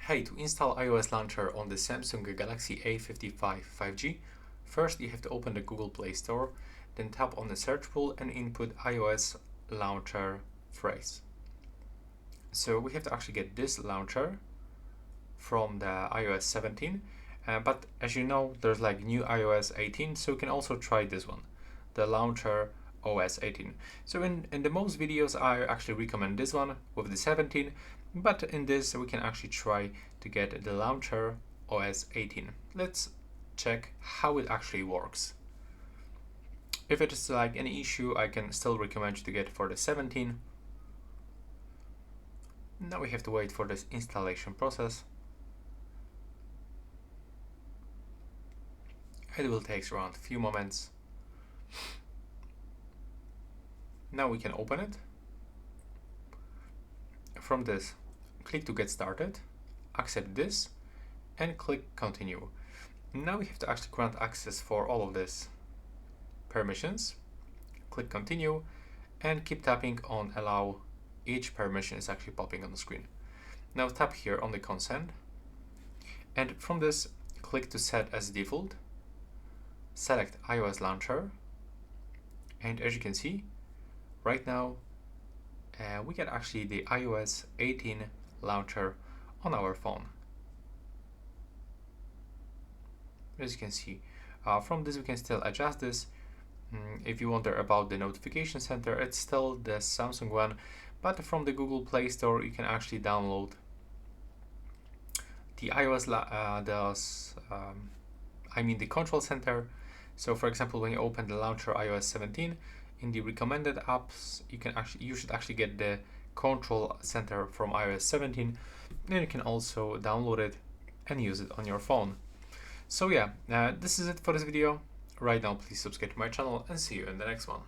Hey, to install iOS launcher on the Samsung Galaxy A55 5G, first you have to open the Google Play Store, then tap on the search pool and input iOS launcher phrase. So we have to actually get this launcher from the iOS 17, but as you know, there's like new iOS 18, so you can also try this one, the launcher OS 18. So in the most videos, I actually recommend this one with the 17, but in this we can actually try to get the launcher OS 18. Let's check how it actually works. If it is like any issue, I can still recommend you to get for the 17. Now we have to wait for this installation process. It will take around a few moments. Now we can open it. From this, click to get started, accept this, and click continue. Now we have to actually grant access for all of this permissions. Click continue and keep tapping on allow. Each permission is actually popping on the screen. Now tap here on the consent, and from this, click to set as default. Select iOS launcher, and as you can see, right now we get actually the iOS 18 launcher on our phone. As you can see, from this we can still adjust this. If you wonder about the notification center, it's still the Samsung one, but from the Google Play Store you can actually download the iOS the control center. So for example, when you open the launcher iOS 17 in the recommended apps, you should actually get the control center from iOS 17, and you can also download it and use it on your phone. So yeah, this is it for this video. Right now, please subscribe to my channel and see you in the next one.